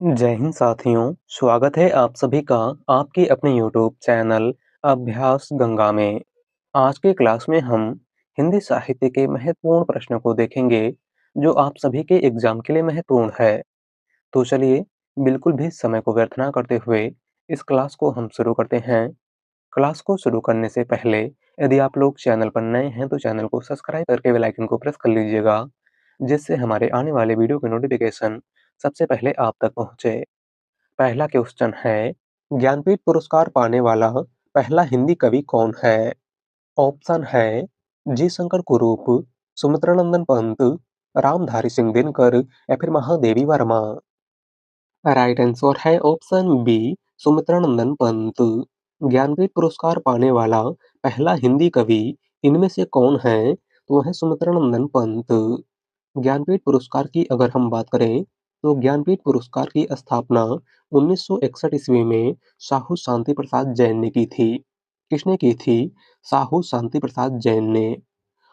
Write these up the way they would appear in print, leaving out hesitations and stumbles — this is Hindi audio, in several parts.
जय हिंद साथियों, स्वागत है आप सभी का आपके अपने यूट्यूब चैनल अभ्यास गंगा में। आज के क्लास में हम हिंदी साहित्य के महत्वपूर्ण प्रश्नों को देखेंगे जो आप सभी के एग्जाम के लिए महत्वपूर्ण है। तो चलिए बिल्कुल भी समय को व्यर्थ ना करते हुए इस क्लास को हम शुरू करते हैं। क्लास को शुरू करने से पहले यदि आप लोग चैनल पर नए हैं तो चैनल को सब्सक्राइब करके बेल आइकन को प्रेस कर लीजिएगा, जिससे हमारे आने वाले वीडियो के नोटिफिकेशन सबसे पहले आप तक पहुंचे। पहला क्वेश्चन है, ज्ञानपीठ पुरस्कार पाने वाला पहला हिंदी कवि कौन है? ऑप्शन है जी शंकर कुरूप, सुमित्रानंदन पंत, रामधारी सिंह दिनकर या फिर महादेवी वर्मा। राइट आंसर है ऑप्शन बी, सुमित्रानंदन पंत। ज्ञानपीठ पुरस्कार पाने वाला पहला हिंदी कवि इनमें से कौन है? तो वह है सुमित्रानंदन पंत। ज्ञानपीठ पुरस्कार की अगर हम बात करें तो ज्ञानपीठ पुरस्कार की स्थापना 1961 ईस्वी में साहू शांति प्रसाद जैन ने की थी। किसने की थी? साहू शांति प्रसाद जैन ने।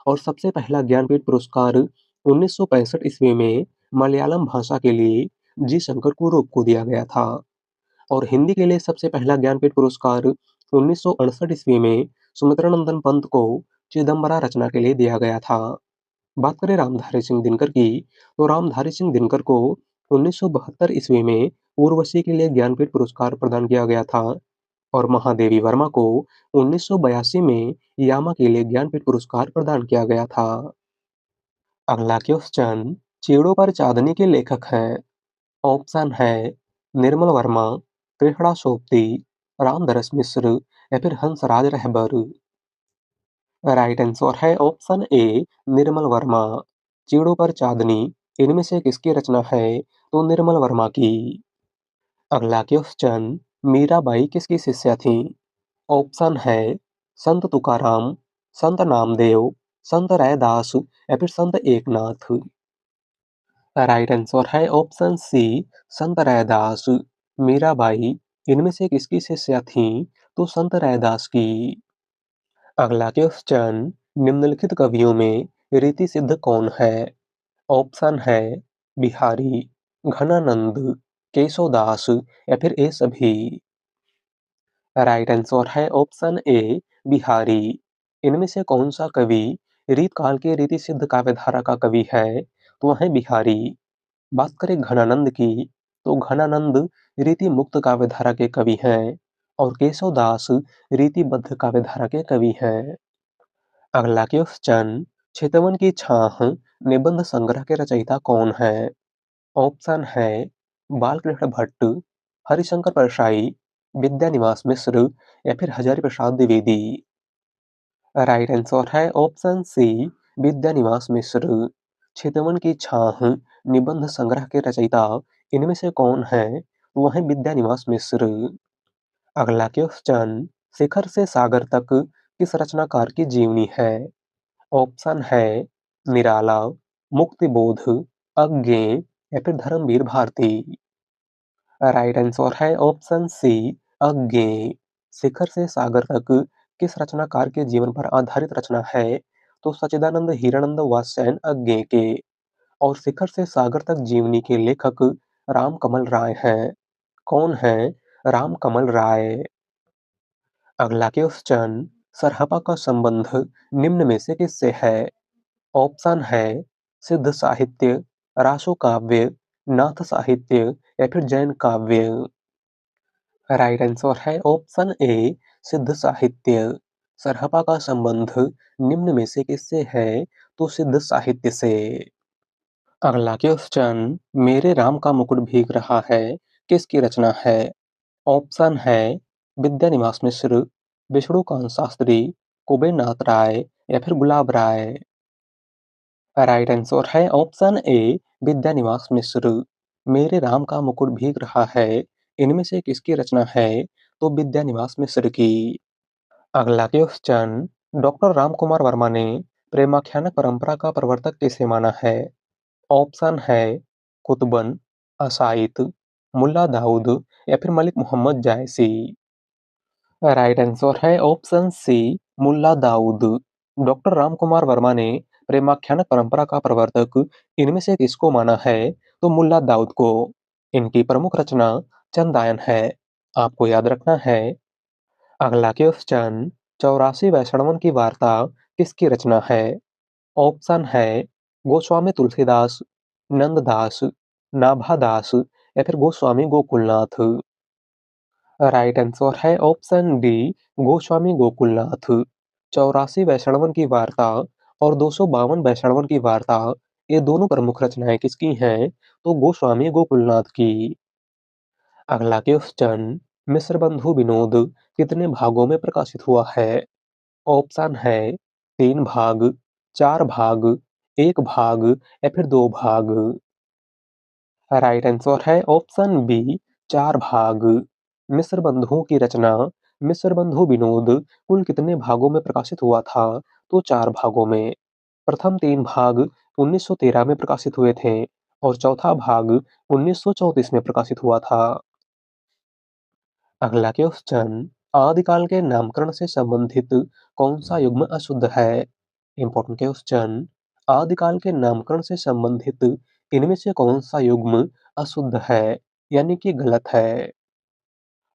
और सबसे पहला ज्ञानपीठ पुरस्कार 1965 ईस्वी में मलयालम भाषा के लिए जी शंकर कुरूप को दिया गया था। और हिंदी के लिए सबसे पहला ज्ञानपीठ पुरस्कार 1968 ईस्वी में सुमित्रानंदन पंत को चिदम्बरा रचना के लिए दिया गया था। बात करें रामधारी सिंह दिनकर की, तो रामधारी सिंह दिनकर को 1972 ईस्वी में उर्वशी के लिए ज्ञानपीठ पुरस्कार प्रदान किया गया था। और महादेवी वर्मा को 1982 में यामा के लिए ज्ञानपीठ पुरस्कार प्रदान किया गया था। अगला क्वेश्चन, चिड़ों पर चांदनी के लेखक हैं। ऑप्शन है निर्मल वर्मा, कृष्णा सोपती, रामदरस मिश्र या फिर हंसराज रहबर। राइट आंसर है ऑप्शन ए, निर्मल वर्मा। चिड़ों पर चांदनी इनमें से किसकी रचना है? तो निर्मल वर्मा की। अगला क्वेश्चन, मीराबाई किसकी शिष्या थी? ऑप्शन है संत तुकाराम, संत नामदेव, संत रैदास या फिर संत एकनाथ। राइट आंसर है ऑप्शन सी, संत रैदास। मीराबाई इनमें से किसकी शिष्या थी? तो संत रैदास की। अगला क्वेश्चन, निम्नलिखित कवियों में रीति सिद्ध कौन है? ऑप्शन है बिहारी, घनानंद, केशवदास या फिर ये सभी। राइट आंसर है ऑप्शन ए, बिहारी। इनमें से कौन सा कवि रीत काल के रीति सिद्ध काव्यधारा का कवि है? तो वह है बिहारी। बात करें घनानंद की, तो घनानंद रीति मुक्त काव्यधारा के कवि हैं और केशवदास रीतिबद्ध काव्यधारा के कवि हैं। अगला क्वेश्चन, चितवन की छाह निबंध संग्रह के रचयिता कौन है? ऑप्शन है बालकृष्ण भट्ट, हरिशंकर परशाई, विद्यानिवास मिश्र या फिर हजारी प्रसाद द्विवेदी। राइट आंसर है ऑप्शन सी, विद्यानिवास मिश्र। चितवन की छाह निबंध संग्रह के रचयिता इनमें से कौन है? वह है विद्यानिवास मिश्र। अगला क्वेश्चन, शिखर से सागर तक किस रचनाकार की जीवनी है? ऑप्शन है निराला, मुक्तिबोध, अज्ञेय या फिर धर्मवीर भारती। राइट आंसर है ऑप्शन सी, अज्ञेय। शिखर से सागर तक किस रचनाकार के जीवन पर आधारित रचना है? तो सच्चिदानंद हीरानंद वात्स्यायन अज्ञेय के। और शिखर से सागर तक जीवनी के लेखक रामकमल राय हैं। कौन है? रामकमल राय। अगला क्वेश्चन, सरहपा का संबंध निम्न में से किससे है? ऑप्शन है सिद्ध साहित्य, रासो काव्य, नाथ साहित्य या फिर जैन काव्य। राइट आंसर है ऑप्शन ए, सिद्ध साहित्य। सरहपा का संबंध निम्न में से किससे है? तो सिद्ध साहित्य से। अगला क्वेश्चन, मेरे राम का मुकुट भीग रहा है किसकी रचना है? ऑप्शन है विद्यानिवास मिश्र, विष्णुकांत शास्त्री, कुबेरनाथ राय या फिर गुलाब राय। राइट आंसर है ऑप्शन ए, विद्यानिवास मिश्र। मेरे राम का मुकुट भीग रहा है इनमें से किसकी रचना है? तो विद्यानिवास मिश्र की। अगला क्वेश्चन, डॉक्टर रामकुमार वर्मा ने प्रेमाख्यानक परंपरा का प्रवर्तक किसे माना है? ऑप्शन है कुतुबन, असाइद, मुल्ला दाऊद या फिर मलिक मोहम्मद जायसी। राइट आंसर है option C, Mulla Daud. Doctor Ramkumar Verma ने प्रेमाख्यानक परंपरा का प्रवर्तक इनमें से किसको माना है? तो मुल्ला दाऊद को। इनकी प्रमुख रचना चंदायन है। आपको याद रखना है। अगला क्वेश्चन, 84 वैष्णवन की वार्ता किसकी रचना है? ऑप्शन है गोस्वामी तुलसीदास, नंददास, नाभादास या फिर गोस्वामी गोकुलनाथ। राइट आंसर है ऑप्शन डी, गोस्वामी गोकुलनाथ। 84 वैष्णवन की वार्ता और 252 वैष्णवन की वार्ता, ये दोनों प्रमुख रचनाएं किसकी हैं? तो गोस्वामी गोकुलनाथ की। अगला क्वेश्चन, मिस्र बंधु विनोद कितने भागों में प्रकाशित हुआ है? ऑप्शन है 3 भाग, 4 भाग, 1 भाग या फिर 2 भाग। राइट आंसर है ऑप्शन बी, 4 भाग। मिस्र बंधुओं की रचना मिस्र बंधु विनोद कुल कितने भागों में प्रकाशित हुआ था? तो 4 भागों में। प्रथम 3 भाग 1913 में प्रकाशित हुए थे और चौथा भाग 1934 में प्रकाशित हुआ था। अगला क्वेश्चन, आदिकाल के नामकरण से संबंधित कौन सा युग्म अशुद्ध है? इंपॉर्टेंट क्वेश्चन, आदिकाल के नामकरण से संबंधित इनमें से कौन सा युग्म अशुद्ध है, यानी कि गलत है?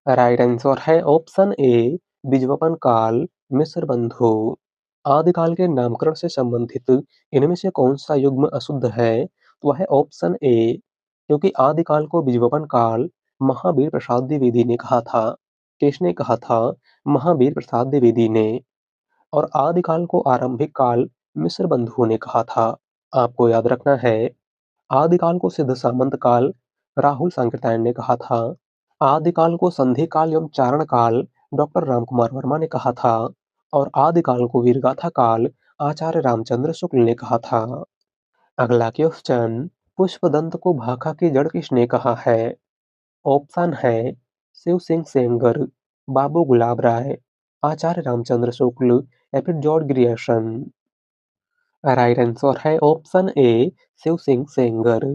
राइट आंसर है ऑप्शन ए, बीजवपन काल, मिस्र बंधु। आदिकाल के नामकरण से संबंधित इनमें से कौन सा युग्म अशुद्ध है? तो वह है ऑप्शन ए, क्योंकि आदिकाल को बीजवपन काल महावीर प्रसाद द्विवेदी ने कहा था। किसने कहा था? महावीर प्रसाद द्विवेदी ने। और आदिकाल को आरंभिक काल मिस्र बंधुओं ने कहा था। आपको याद रखना है। आदिकाल को सिद्ध सामंत काल राहुल सांकृत्यायन ने कहा था। आदिकाल को संधि काल एवं चारण काल डॉक्टर रामकुमार वर्मा ने कहा था। और आदिकाल को वीरगाथा काल आचार्य रामचंद्र शुक्ल ने कहा था। अगला क्वेश्चन, पुष्पदंत को भाखा की जड़ किसने कहा है? ऑप्शन है शिव सिंह सेंगर, बाबू गुलाब राय, आचार्य रामचंद्र शुक्ल या फिर जॉर्ज ग्रियर्सन। राइट आंसर है ऑप्शन ए, शिव सिंह सेंगर।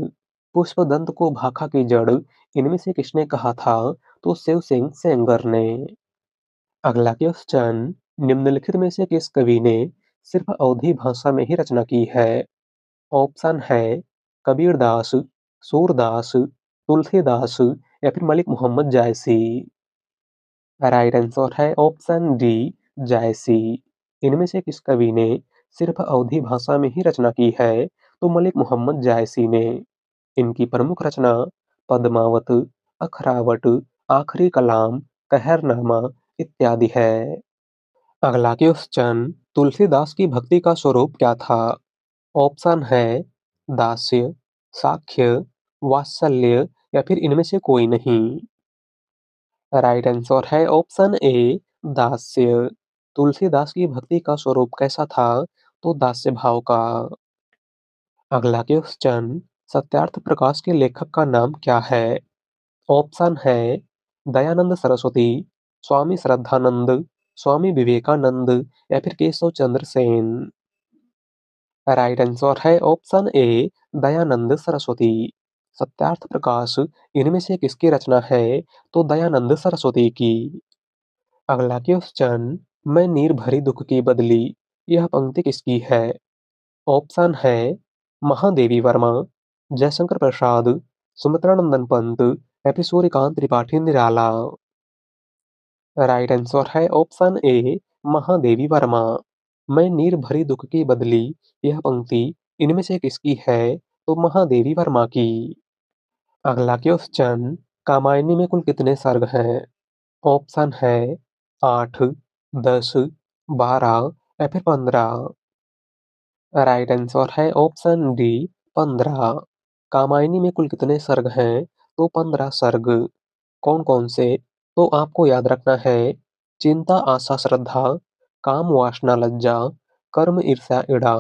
पुष्पदंत को भाखा की जड़ इनमें से किसने कहा था? तो शिव सिंह सेंगर ने। अगला क्वेश्चन, निम्नलिखित में से किस कवि ने सिर्फ अवधी भाषा में ही रचना की है? ऑप्शन है कबीरदास, सूरदास, तुलसीदास या फिर मलिक मोहम्मद जायसी। राइट आंसर है ऑप्शन डी, जायसी। इनमें से किस कवि ने सिर्फ अवधी भाषा में ही रचना की है? तो मलिक मोहम्मद जायसी ने। इनकी प्रमुख रचना पद्मावत, अखरावट, आखिरी कलाम, कहरनामा इत्यादि है। अगला क्वेश्चन, तुलसीदास की भक्ति का स्वरूप क्या था? ऑप्शन है दास्य, साख्य, वात्सल्य या फिर इनमें से कोई नहीं। राइट आंसर है ऑप्शन ए, दास्य। तुलसीदास की भक्ति का स्वरूप कैसा था? तो दास्य भाव का। अगला क्वेश्चन, सत्यार्थ प्रकाश के लेखक का नाम क्या है? ऑप्शन है दयानंद सरस्वती, स्वामी श्रद्धानंद, स्वामी विवेकानंद या फिर केशव चंद्र सेन। राइट आंसर है ऑप्शन ए, दयानंद सरस्वती। सत्यार्थ प्रकाश इनमें से किसकी रचना है? तो दयानंद सरस्वती की। अगला क्वेश्चन, मैं नीर भरी दुख की बदली, यह पंक्ति किसकी है? ऑप्शन है महादेवी वर्मा, जयशंकर प्रसाद, सुमित्रानंदन पंत या फिर सूर्यकांत त्रिपाठी निराला। राइट आंसर है ऑप्शन ए, महादेवी वर्मा। मैं नीर भरी दुख की बदली, यह पंक्ति इनमें से किसकी है? तो महादेवी वर्मा की। अगला क्वेश्चन, कामायनी में कुल कितने सर्ग हैं? ऑप्शन है 8, 10, 12 या फिर 15। राइट आंसर है ऑप्शन डी, 15। कामायनी में कुल कितने सर्ग हैं? तो 15 सर्ग। कौन कौन से? तो आपको याद रखना है। चिंता आशा श्रद्धा, काम वासना लज्जा, कर्म ईर्ष्या इड़ा,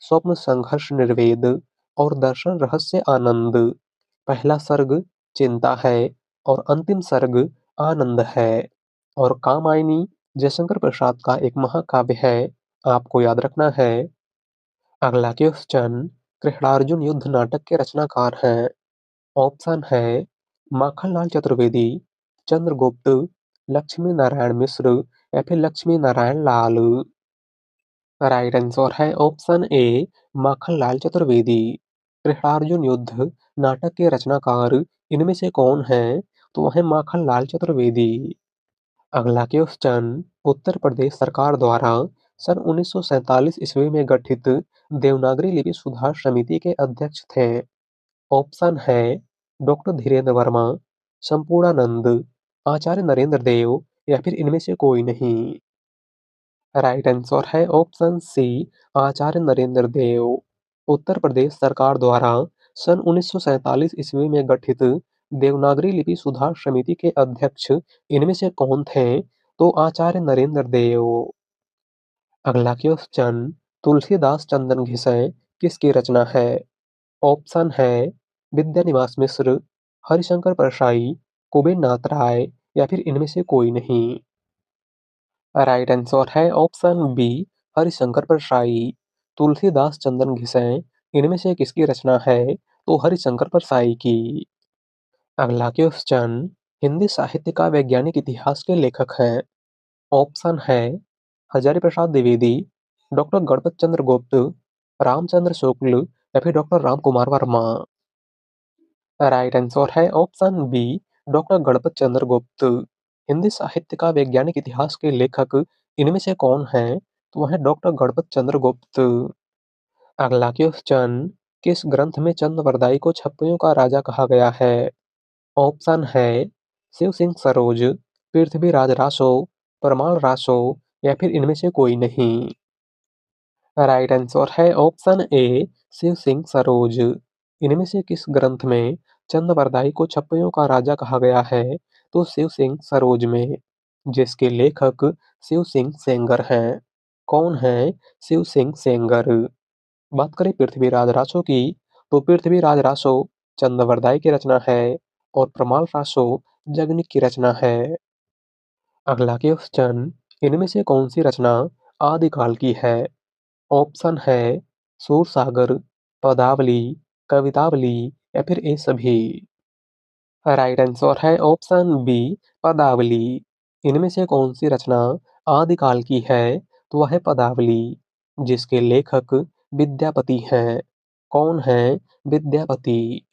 स्वप्न संघर्ष निर्वेद और दर्शन रहस्य आनंद। पहला सर्ग चिंता है और अंतिम सर्ग आनंद है। और कामायनी जयशंकर प्रसाद का एक महाकाव्य है। आपको याद रखना है। अगला क्वेश्चन, कृष्णार्जुन युद्ध नाटक के रचनाकार हैं। ऑप्शन है माखनलाल चतुर्वेदी, चंद्रगुप्त, लक्ष्मी नारायण मिश्र या फिर लक्ष्मी नारायण लाल। राइट आंसर है ऑप्शन ए, माखनलाल चतुर्वेदी। कृष्णार्जुन युद्ध नाटक के रचनाकार इनमें से कौन है? तो वह है माखनलाल चतुर्वेदी। अगला क्वेश्चन, उत्तर प्रदेश सरकार द्वारा सन 1947 ईस्वी में गठित देवनागरी लिपि सुधार समिति के अध्यक्ष थे। ऑप्शन है डॉक्टर धीरेन्द्र वर्मा, संपूर्णानंद, आचार्य नरेंद्र देव या फिर इनमें से कोई नहीं। राइट आंसर है ऑप्शन सी, आचार्य नरेंद्र देव। उत्तर प्रदेश सरकार द्वारा सन 1947 ईस्वी में गठित देवनागरी लिपि सुधार समिति के अध्यक्ष इनमें से कौन थे? तो आचार्य नरेंद्र देव। अगला क्वेश्चन, तुलसीदास चंदन घिसैं किसकी रचना है? ऑप्शन है विद्यानिवास मिश्र, हरिशंकर परसाई, कुबेर नाथ राय या फिर इनमें से कोई नहीं। राइट आंसर है ऑप्शन बी, हरिशंकर परसाई। तुलसीदास चंदन घिसैं इनमें से किसकी रचना है? तो हरिशंकर परसाई की। अगला क्वेश्चन, हिंदी साहित्य का वैज्ञानिक इतिहास के लेखक हैं। ऑप्शन है हजारी प्रसाद द्विवेदी, डॉक्टर गणपत चंद्र गुप्त, रामचंद्र शुक्ल या फिर doctor Ram Kumar Verma. Right answer है ऑप्शन बी, डॉक्टर गणपत चंद्र गुप्त। हिंदी साहित्य का वैज्ञानिक इतिहास के लेखक इनमें से कौन है? तो वह है डॉक्टर गणपत चंद्र गुप्त। अगला क्वेश्चन, किस ग्रंथ में चंद्रवरदाई को छप्पड़ियों का राजा कहा गया है? ऑप्शन है शिव सिंह सरोज, पृथ्वीराज रासो, परमार रासो या फिर इनमें से कोई नहीं। राइट आंसर है ऑप्शन ए, शिव सिंह सरोज। इनमें से किस ग्रंथ में चंद्रवरदाई को छप्पड़ियों का राजा कहा गया है? तो शिव सिंह सरोज में, जिसके लेखक शिव सिंह सेंगर हैं। कौन है शिव सिंह सेंगर? बात करें पृथ्वीराज रासो की, तो पृथ्वीराज रासो चंद्रवरदाई की रचना है और प्रमाल रासो जगनिक की रचना है। अगला क्वेश्चन, इनमें से कौन सी रचना आदिकाल की है? ऑप्शन है सूरसागर, पदावली, कवितावली या फिर ये सभी। राइट आंसर है ऑप्शन बी, पदावली। इनमें से कौन सी रचना आदिकाल की है? तो वह है पदावली, जिसके लेखक विद्यापति हैं। कौन है विद्यापति?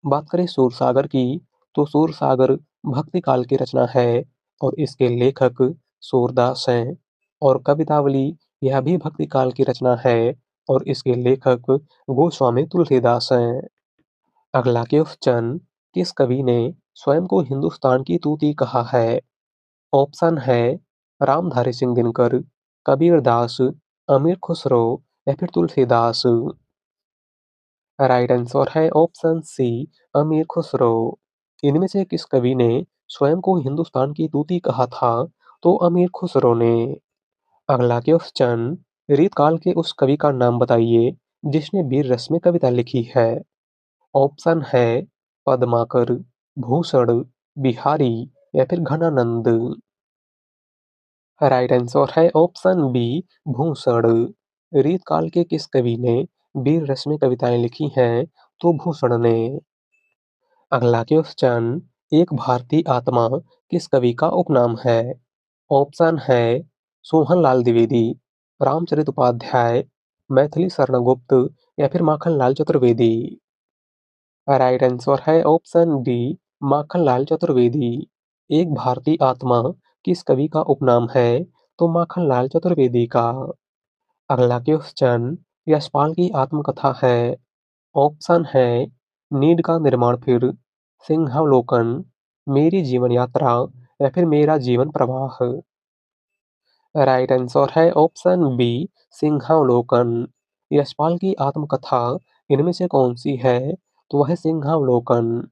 बात करें सूरसागर की, तो सूरसागर भक्ति काल की रचना है और इसके लेखक सूरदास हैं। और कवितावली, यह भी भक्ति काल की रचना है और इसके लेखक गोस्वामी तुलसीदास हैं। अगला क्वेश्चन, किस कवि ने स्वयं को हिंदुस्तान की तूती कहा है? ऑप्शन है रामधारी सिंह दिनकर, कबीरदास, अमीर खुसरो या फिर तुलसीदास। राइट आंसर है ऑप्शन सी, अमीर खुसरो। इनमें से किस कवि ने स्वयं को हिंदुस्तान की तूती कहा था? तो अमीर खुसरो ने। अगला क्वेश्चन, रीतकाल के उस कवि का नाम बताइए जिसने वीर रस में कविता लिखी है। ऑप्शन है पद्माकर, भूषण, बिहारी या फिर घनानंद। राइट आंसर है ऑप्शन बी, भूषण। रीतकाल के किस कवि ने वीर रस में कविताएं लिखी हैं? तो भूषण ने। अगला क्वेश्चन, एक भारतीय आत्मा किस कवि का उपनाम है? ऑप्शन है सोहनलाल द्विवेदी, रामचरित उपाध्याय, मैथिली शरण गुप्त या फिर माखनलाल चतुर्वेदी। राइट आंसर है ऑप्शन डी, माखनलाल चतुर्वेदी। एक भारतीय आत्मा किस कवि का उपनाम है? तो माखनलाल चतुर्वेदी का। अगला क्वेश्चन, यशपाल की आत्मकथा है। ऑप्शन है नीड का निर्माण फिर, सिंहावलोकन, मेरी जीवन यात्रा या फिर मेरा जीवन प्रवाह। राइट आंसर है ऑप्शन बी, सिंहावलोकन। यशपाल की आत्मकथा इनमें से कौन सी है? तो वह है सिंहावलोकन।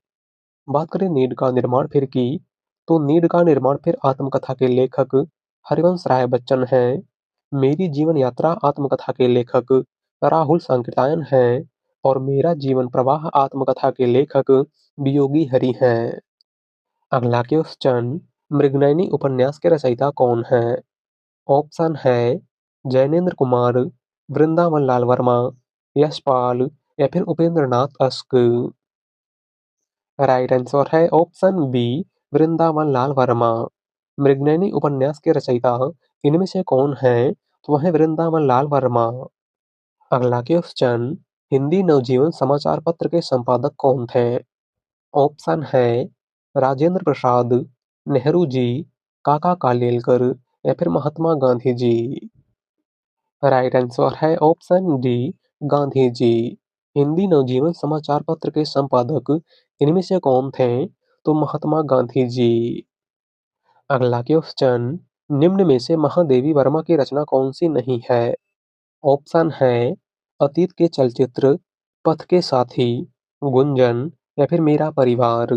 बात करें नीड का निर्माण फिर की, तो नीड का निर्माण फिर आत्मकथा के लेखक हरिवंश राय बच्चन हैं। मेरी जीवन यात्रा आत्मकथा के लेखक राहुल सांकृत्यायन हैं और मेरा जीवन प्रवाह आत्मकथा के लेखक वियोगी हरि हैं। अगला क्वेश्चन, मृगनयनी उपन्यास के रचयिता कौन है? ऑप्शन है जैनेन्द्र कुमार, वृंदावन लाल वर्मा, यशपाल या फिर उपेंद्र नाथ अश्क। राइट आंसर है ऑप्शन बी, वृंदावन लाल वर्मा। मृगनयनी उपन्यास के रचयिता इनमें से कौन है? तो वह है वृंदावन लाल वर्मा। अगला क्वेश्चन, हिंदी नवजीवन समाचार पत्र के संपादक कौन थे? ऑप्शन है राजेंद्र प्रसाद, नेहरू जी, काका कालेलकर या फिर महात्मा गांधी जी। राइट आंसर है ऑप्शन डी, गांधी जी। हिंदी नवजीवन समाचार पत्र के संपादक इनमें से कौन थे? तो महात्मा गांधी जी। अगला क्वेश्चन, निम्न में से महादेवी वर्मा की रचना कौन सी नहीं है? ऑप्शन है अतीत के चलचित्र, पथ के साथी, गुंजन या फिर मेरा परिवार।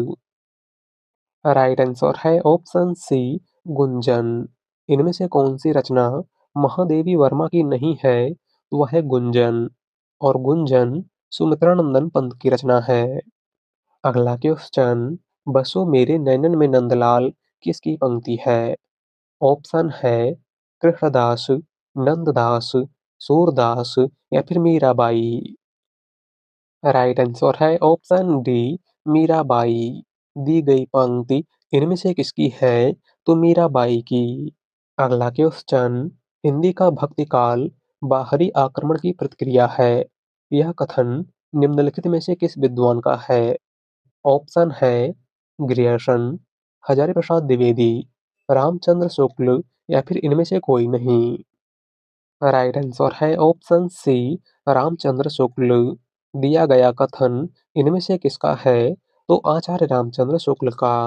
राइट आंसर है ऑप्शन सी, गुंजन। इनमें से कौन सी रचना महादेवी वर्मा की नहीं है? तो वह है गुंजन, और गुंजन सुमित्रा नंदन पंत की रचना है। अगला क्वेश्चन, बसो मेरे नैनन में नंदलाल किसकी पंक्ति है? ऑप्शन है कृष्णदास, नंददास, सूरदास या फिर मीराबाई। राइट आंसर है ऑप्शन डी, मीराबाई। दी गई पंक्ति इनमें से किसकी है? तो मीराबाई की। अगला क्वेश्चन, हिंदी का भक्ति काल बाहरी आक्रमण की प्रतिक्रिया है, यह कथन निम्नलिखित में से किस विद्वान का है? ऑप्शन है ग्रियर्सन, हजारी प्रसाद द्विवेदी, रामचंद्र शुक्ल या फिर इनमें से कोई नहीं। राइट आंसर है ऑप्शन सी, रामचंद्र शुक्ल। दिया गया कथन इनमें से किसका है? तो आचार्य रामचंद्र शुक्ल का।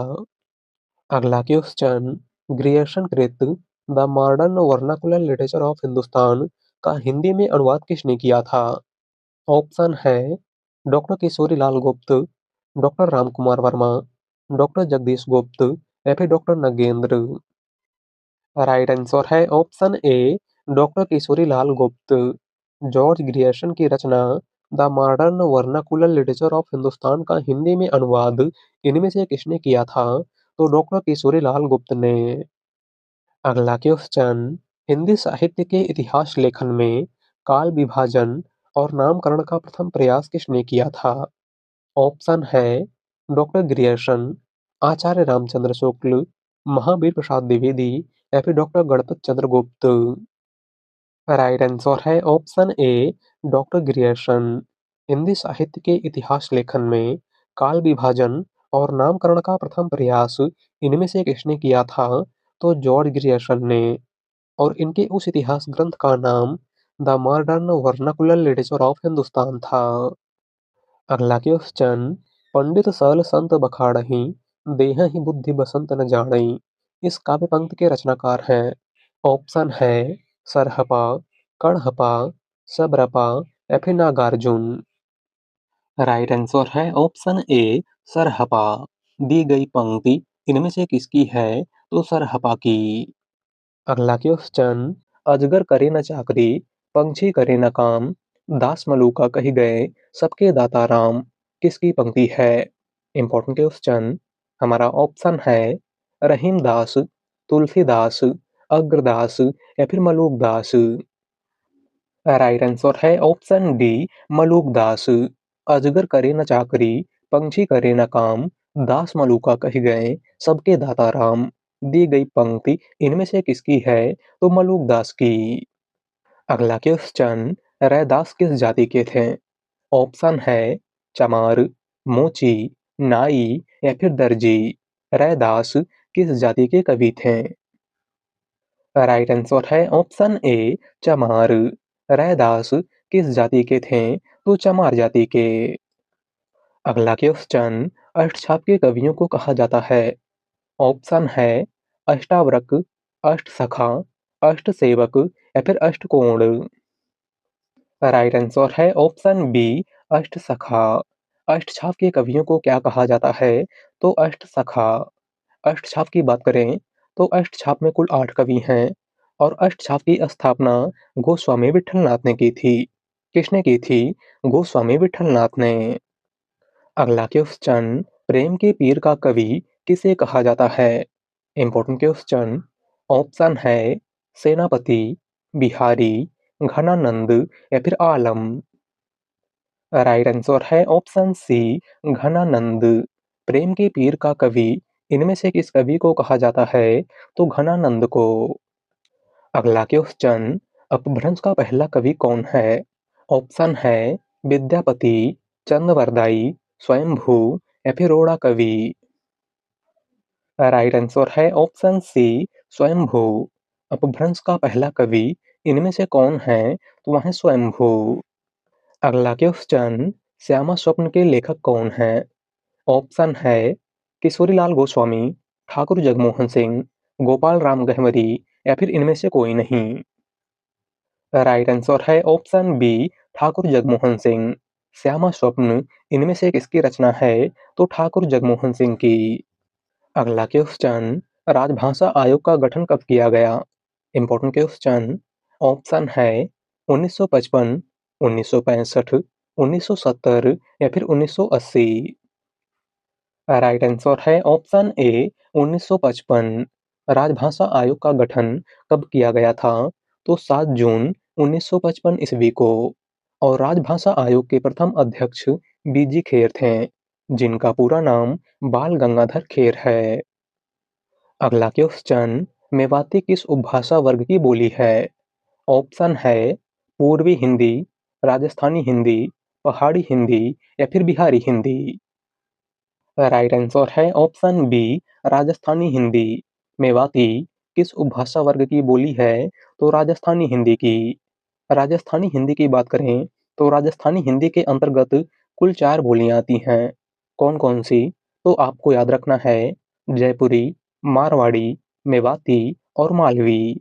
अगला क्वेश्चन, ग्रियर्सन कृत the modern vernacular literature of Hindustan का हिंदी में अनुवाद किसने किया था? ऑप्शन है doctor Kishorilal Gupt, doctor Ramkumar Verma, doctor Jagdish Gupt या फिर डॉक्टर नगेंद्र। राइट आंसर है option A, doctor Kishorilal Gupt. George Grierson की रचना the modern vernacular literature of Hindustan का हिंदी में अनुवाद इनमें से किसने किया था? तो डॉक्टर किशोरीलाल गुप्त ने। अगला क्वेश्चन, हिंदी साहित्य के इतिहास लेखन में काल विभाजन और नामकरण का प्रथम प्रयास किसने किया था? ऑप्शन है डॉक्टर ग्रियर्सन, आचार्य रामचंद्र शुक्ल, महावीर प्रसाद द्विवेदी या फिर डॉक्टर गणपत चंद्र गुप्त। राइट आंसर है option A, doctor Grierson. Hindi साहित्य के इतिहास लेखन में काल विभाजन और नामकरण का प्रथम प्रयास इनमें से किसने किया था? तो जॉर्ज ग्रियर्सन ने। और इनके उस इतिहास ग्रंथ का नाम the modern vernacular literature of Hindustan था। अगला क्वेश्चन, पंडित सल संत बखाड़हि देहहि बुद्धि बसंत न जाणई, इस काव्य पंक्ति के रचनाकार हैं? ऑप्शन है सरहपा, कणहपा, सबरपा या फिर नागार्जुन। राइट आंसर है ऑप्शन ए, सरहपा। दी गई पंक्ति इनमें से किसकी है? तो सरहपा की। अगला क्वेश्चन, अजगर करे न चाकरी, पंछी करे न काम, दास मलूका कही गए, सबके दाता राम, किसकी पंक्ति है? Important question. हमारा ऑप्शन है रहीम दास, तुलसीदास, अग्रदास या फिर मलूक दास। राइट आंसर है ऑप्शन डी, मलूक दास। अजगर करे न चाकरी, पंछी करे न काम, दास मलूका कही गए, सबके दाता राम। दी गई पंक्ति इनमें से किसकी है? तो मलूक दास की। अगला क्वेश्चन, रैदास किस जाति के थे? ऑप्शन है चमार, मोची, नाई या फिर दर्जी। रैदास किस जाति के कवि थे? राइट आंसर है ऑप्शन ए, चमार। रैदास किस जाति के थे? तो चमार जाति के। अगला क्वेश्चन, अष्टछाप के कवियों को कहा जाता है? ऑप्शन है अष्टावक्र, अष्टसखा, अष्टसेवक या फिर अष्टकोण। राइट आंसर है ऑप्शन बी, अष्टसखा। अष्टछाप के कवियों को क्या कहा जाता है? तो अष्टसखा। अष्टछाप की बात करें तो अष्टछाप में कुल 8 कवि हैं, और अष्टछाप की स्थापना गोस्वामी विठलनाथ ने की थी। किसने की थी? गोस्वामी विठलनाथ ने। अगला क्वेश्चन, प्रेम के पीर का कवि किसे कहा जाता है? Important question. ऑप्शन है सेनापति, बिहारी, घनानंद या फिर आलम। राइट आंसर है ऑप्शन सी, घनानंद। प्रेम के पीर का कवि इनमें से किस कवि को कहा जाता है? तो घनानंद को। अगला क्वेश्चन, अपभ्रंश का पहला कवि कौन है? ऑप्शन है विद्यापति, चंद्रवरदाई, स्वयंभू या फिर रोड़ा कवि? राइट आंसर है ऑप्शन सी, स्वयंभू। अपभ्रंश का पहला कवि इनमें से कौन है? तो वह है स्वयंभू। अगला क्वेश्चन, श्यामा स्वप्न के लेखक कौन है? ऑप्शन है किशोरीलाल गोस्वामी, ठाकुर जगमोहन सिंह, गोपाल राम गहवरी या फिर इनमें से कोई नहीं। राइट आंसर है ऑप्शन बी, ठाकुर जगमोहन सिंह। श्यामा स्वप्न इनमें से किसकी रचना है? तो ठाकुर जगमोहन सिंह की। अगला क्वेश्चन, राजभाषा आयोग का गठन कब किया गया? Important question. ऑप्शन है 1955, 1965, 1970 या फिर 1980। राइट आंसर है ऑप्शन ए, 1955। राजभाषा आयोग का गठन कब किया गया था? तो 7 जून 1955 ईस्वी को। और राजभाषा आयोग के प्रथम अध्यक्ष बीजी खेर थे, जिनका पूरा नाम बाल गंगाधर खेर है। अगला क्वेश्चन, मेवाती किस उपभाषा वर्ग की बोली है? ऑप्शन है पूर्वी हिंदी, राजस्थानी हिंदी, पहाड़ी हिंदी या फिर बिहारी हिंदी। राइट आंसर है ऑप्शन बी, राजस्थानी हिंदी। मेवाती किस उपभाषा वर्ग की बोली है? तो राजस्थानी हिंदी की। राजस्थानी हिंदी की बात करें तो राजस्थानी हिंदी के अंतर्गत कुल 4 बोलियां आती हैं। कौन-कौन सी? तो आपको याद रखना है, जयपुरी, मारवाड़ी, मेवाती और मालवी।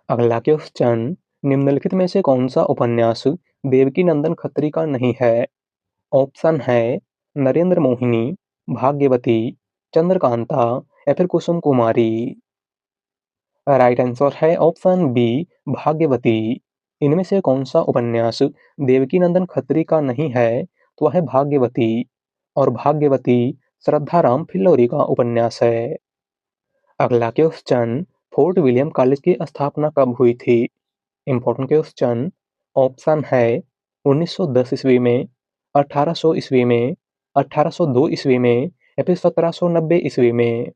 अगला क्वेश्चन, निम्नलिखित में से कौन सा उपन्यास देवकीनंदन खत्री का नहीं है? ऑप्शन है नरेंद्र मोहिनी, भाग्यवती, चंद्रकांता या फिर कुसुम कुमारी। राइट आंसर है ऑप्शन बी, भाग्यवती। इनमें से कौन सा उपन्यास देवकीनंदन खत्री का नहीं है? तो वह है भाग्यवती। और भाग्यवती श्रद्धाराम फिल्लोरी का उपन्यास है। अगला क्वेश्चन, फोर्ट विलियम कॉलेज की स्थापना कब हुई थी? Important question. ऑप्शन है 1910 ईस्वी में, 1800 ईस्वी में, 1802 ईस्वी में या फिर 1790 ईस्वी में।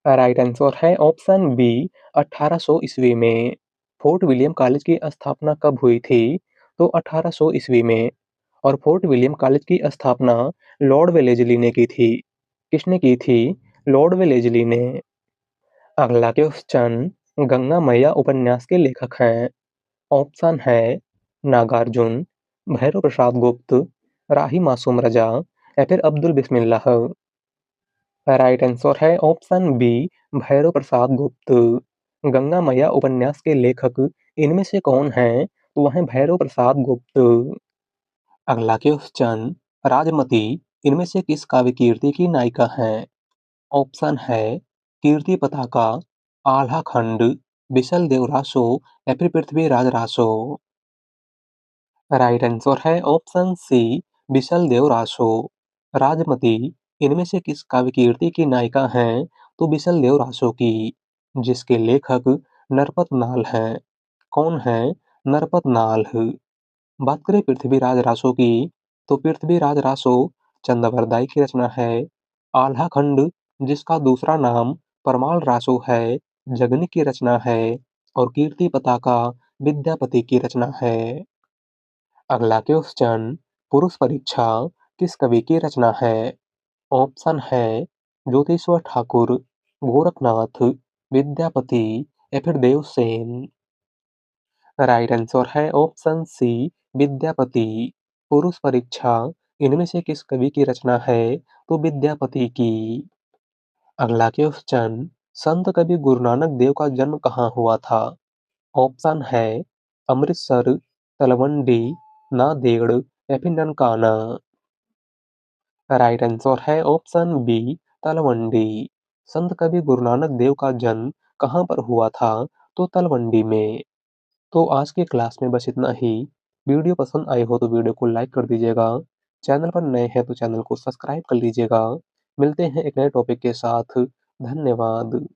राइट आंसर है ऑप्शन बी, 1800 ईस्वी में। फोर्ट विलियम कॉलेज की स्थापना कब हुई थी? तो 1800 ईस्वी में। और फोर्ट विलियम कॉलेज की स्थापना लॉर्ड वेलेज़ली ने की थी। किसने की थी? लॉर्ड वेलेज़ली ने। अगला क्वेश्चन, गंगा मैया उपन्यास के लेखक हैं। ऑप्शन है नागार्जुन, भैरव प्रसाद गुप्त, राही मासूम रजा या फिर अब्दुल बिस्मिल्लाह। राइट आंसर है ऑप्शन बी, भैरव प्रसाद गुप्त। गंगा मैया उपन्यास के लेखक इनमें से कौन हैं? तो वह हैं भैरव प्रसाद गुप्त। अगला क्वेश्चन, राजमती इनमें से किस काव्य कीर्ति की नायिका हैं? ऑप्शन है कीर्ति पताका, आल्हा खंड, बिसल देव रासो या फिर पृथ्वीराज रासो। राइट आंसर है ऑप्शन सी, बिसल देव रासो। राजमती इनमें से किस काव्य कीर्ति की नायिका हैं? तो बिसल देव रासो की, जिसके लेखक नरपत नाल हैं। कौन है नरपत नाल? बात करें पृथ्वीराज रासो की, तो पृथ्वीराज रासो चंद्रवरदाई की रचना है। आल्हा खंड, जिसका दूसरा नाम परमाल रासो है, जगनी की रचना है। और कीर्ति पताका विद्यापति की रचना है। अगला क्वेश्चन, पुरुष परीक्षा किस कवि की रचना है? ऑप्शन है ज्योतिश्वर ठाकुर, गोरखनाथ, विद्यापति या फिर देवसेन। राइट आंसर है ऑप्शन सी, विद्यापति। पुरुष परीक्षा इनमें से किस कवि की रचना है? तो विद्यापति की। अगला क्वेश्चन, संत कवि गुरु नानक देव का जन्म कहाँ हुआ था? ऑप्शन है अमृतसर, तलवंडी, नांदेड़ या फिर ननकाना। राइट आंसर है ऑप्शन बी, तलवंडी। संत कवि गुरु नानक देव का जन्म कहाँ पर हुआ था? तो तलवंडी में। तो आज की क्लास में बस इतना ही। वीडियो पसंद आई हो तो वीडियो को लाइक कर दीजिएगा। चैनल पर नए हैं तो चैनल को सब्सक्राइब कर लीजिएगा। मिलते हैं एक नए टॉपिक के साथ। धन्यवाद।